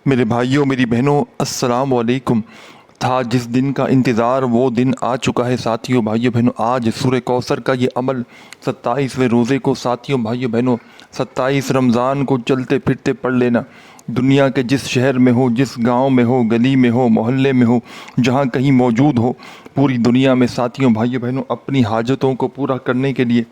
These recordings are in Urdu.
میرے بھائیوں میری بہنوں السلام علیکم۔ تھا جس دن کا انتظار وہ دن آ چکا ہے ساتھیوں بھائیوں بہنوں۔ آج سورہ کوثر کا یہ عمل 27ویں روزے کو ساتھیوں بھائیوں بہنوں 27 رمضان کو چلتے پھرتے پڑھ لینا۔ دنیا کے جس شہر میں ہو، جس گاؤں میں ہو، گلی میں ہو، محلے میں ہو، جہاں کہیں موجود ہو، پوری دنیا میں ساتھیوں بھائیوں بہنوں اپنی حاجتوں کو پورا کرنے کے لیے،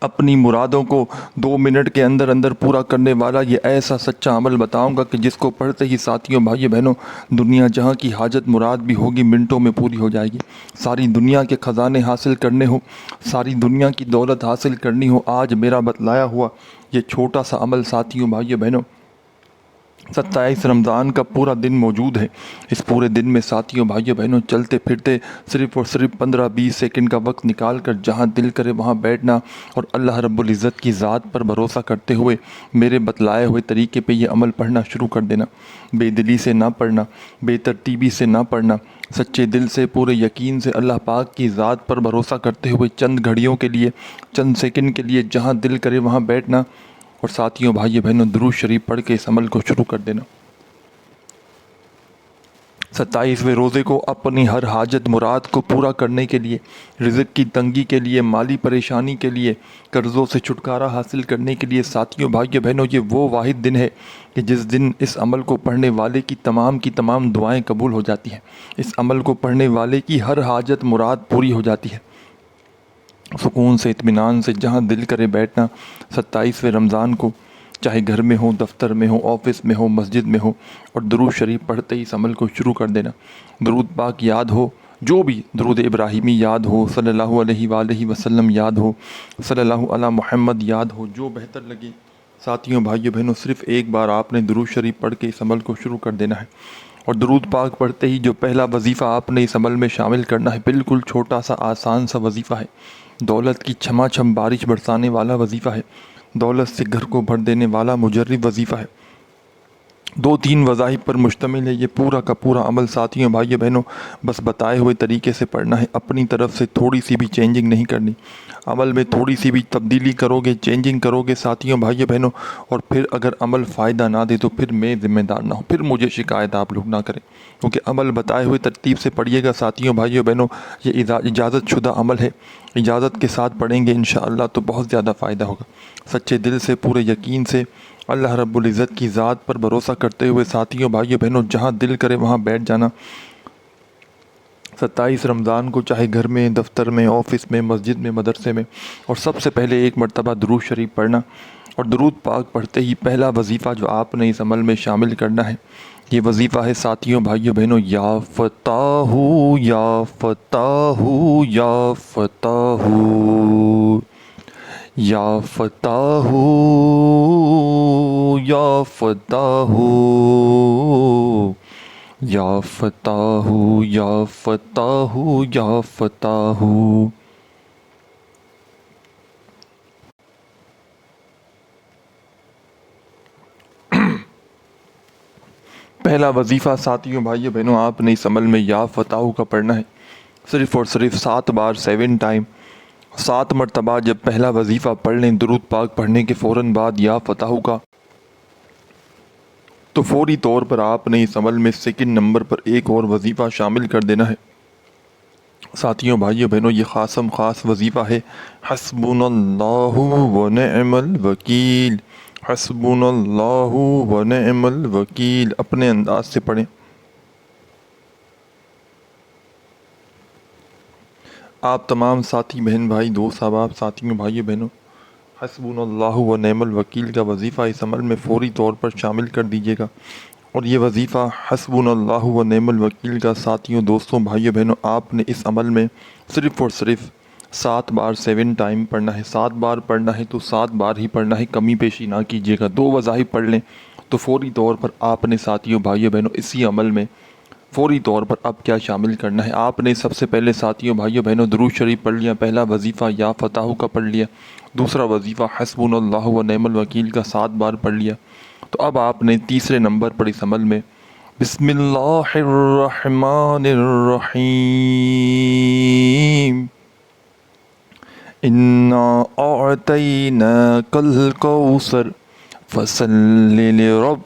اپنی مرادوں کو 2 منٹ کے اندر اندر پورا کرنے والا یہ ایسا سچا عمل بتاؤں گا کہ جس کو پڑھتے ہی ساتھیوں بھائیوں بہنوں دنیا جہاں کی حاجت مراد بھی ہوگی منٹوں میں پوری ہو جائے گی۔ ساری دنیا کے خزانے حاصل کرنے ہو، ساری دنیا کی دولت حاصل کرنی ہو، آج میرا بتلایا ہوا یہ چھوٹا سا عمل ساتھیوں بھائیوں بہنوں 27 رمضان کا پورا دن موجود ہے۔ اس پورے دن میں ساتھیوں بھائیوں بہنوں چلتے پھرتے صرف اور صرف 15-20 سیکنڈ کا وقت نکال کر جہاں دل کرے وہاں بیٹھنا اور اللہ رب العزت کی ذات پر بھروسہ کرتے ہوئے میرے بتلائے ہوئے طریقے پہ یہ عمل پڑھنا شروع کر دینا۔ بے دلی سے نہ پڑھنا، بے ترتیبی سے نہ پڑھنا، سچے دل سے پورے یقین سے اللہ پاک کی ذات پر بھروسہ کرتے ہوئے چند گھڑیوں کے لیے، چند سیکنڈ کے لیے جہاں دل کرے وہاں بیٹھنا اور ساتھیوں بھائیوں بہنوں درود شریف پڑھ کے اس عمل کو شروع کر دینا۔ 27ویں روزے کو اپنی ہر حاجت مراد کو پورا کرنے کے لیے، رزق کی تنگی کے لیے، مالی پریشانی کے لیے، قرضوں سے چھٹکارا حاصل کرنے کے لیے ساتھیوں بھائیوں بہنوں یہ وہ واحد دن ہے کہ جس دن اس عمل کو پڑھنے والے کی تمام دعائیں قبول ہو جاتی ہیں۔ اس عمل کو پڑھنے والے کی ہر حاجت مراد پوری ہو جاتی ہے۔ سکون سے اطمینان سے جہاں دل کرے بیٹھنا 27ویں رمضان کو، چاہے گھر میں ہو، دفتر میں ہو، آفس میں ہو، مسجد میں ہو، اور درود شریف پڑھتے ہی اس عمل کو شروع کر دینا۔ درود پاک یاد ہو، جو بھی درود ابراہیمی یاد ہو، صلی اللہ علیہ وآلہ وسلم یاد ہو، صلی اللہ علی محمد یاد ہو، جو بہتر لگے ساتھیوں بھائیوں بہنوں صرف ایک بار آپ نے درود شریف پڑھ کے اس عمل کو شروع کر دینا ہے۔ اور درود پاک پڑھتے ہی جو پہلا وظیفہ آپ نے اس عمل میں شامل کرنا ہے بالکل چھوٹا سا آسان سا وظیفہ ہے، دولت کی چھما چھم بارش برسانے والا وظیفہ ہے، دولت سے گھر کو بھر دینے والا مجرب وظیفہ ہے۔ 2-3 وظائف پر مشتمل ہے یہ پورا کا پورا عمل ساتھیوں بھائیوں بہنوں، بس بتائے ہوئے طریقے سے پڑھنا ہے، اپنی طرف سے تھوڑی سی بھی چینجنگ نہیں کرنی۔ عمل میں تھوڑی سی بھی تبدیلی کرو گے، چینجنگ کرو گے ساتھیوں بھائیوں بہنوں، اور پھر اگر عمل فائدہ نہ دے تو پھر میں ذمہ دار نہ ہوں، پھر مجھے شکایت آپ لوگ نہ کریں، کیونکہ عمل بتائے ہوئے ترتیب سے پڑھیے گا ساتھیوں بھائیوں بہنوں، یہ اجازت شدہ عمل ہے، اجازت کے ساتھ پڑھیں گے انشاءاللہ تو بہت زیادہ فائدہ ہوگا۔ سچے دل سے پورے یقین سے اللہ رب العزت کی ذات پر بھروسہ کرتے ہوئے ساتھیوں بھائیوں بہنوں جہاں دل کرے وہاں بیٹھ جانا۔ 27 رمضان کو چاہے گھر میں، دفتر میں، آفس میں، مسجد میں، مدرسے میں، اور سب سے پہلے ایک مرتبہ درود شریف پڑھنا، اور درود پاک پڑھتے ہی پہلا وظیفہ جو آپ نے اس عمل میں شامل کرنا ہے یہ وظیفہ ہے ساتھیوں بھائیوں بہنوں، یا فتاح یا فتاح یا فتاح، یا فتاح یا فتاح، یا فتاح یا فتاح یا فتاح۔ پہلا وظیفہ ساتھیوں بھائیوں بہنوں آپ نے اس عمل میں یا فتاح کا پڑھنا ہے، صرف اور صرف 7 بار 7 ٹائم، 7 مرتبہ جب پہلا وظیفہ پڑھ لیں درود پاک پڑھنے کے فوراً بعد یا فتاح کا، تو فوری طور پر آپ نے اس عمل میں سیکنڈ نمبر پر ایک اور وظیفہ شامل کر دینا ہے۔ ساتھیوں بھائیوں بہنوں یہ خاص وظیفہ ہے، حسبنا اللہ و نعم الوکیل، حسبنا اللہ و نعم الوکیل، اپنے انداز سے پڑھیں۔ آپ تمام ساتھی بہن بھائی دوست احباب ساتھیوں بھائیوں بہنوں حسبنا اللہ و نعم الوکیل کا وظیفہ اس عمل میں فوری طور پر شامل کر دیجیے گا، اور یہ وظیفہ حسبنا اللہ و نعم الوکیل کا ساتھیوں دوستوں بھائیوں بہنوں آپ نے اس عمل میں صرف اور صرف 7 بار 7 ٹائم پڑھنا ہے۔ 7 بار پڑھنا ہے تو 7 بار ہی پڑھنا ہے، کمی پیشی نہ کیجیے گا۔ 2 وظائف پڑھ لیں تو فوری طور پر آپ نے ساتھیوں بھائیوں بہنوں اسی عمل میں فوری طور پر اب کیا شامل کرنا ہے، آپ نے سب سے پہلے ساتھیوں بھائیوں بہنوں درود شریف پڑھ لیا، پہلا وظیفہ یا فتاح کا پڑھ لیا، دوسرا وظیفہ حسبنا اللہ و نعم الوکیل کا 7 بار پڑھ لیا، تو اب آپ نے تیسرے نمبر پر اس عمل میں بسم اللہ الرحمن الرحیم انا اعطیناک الکوثر فصل لربک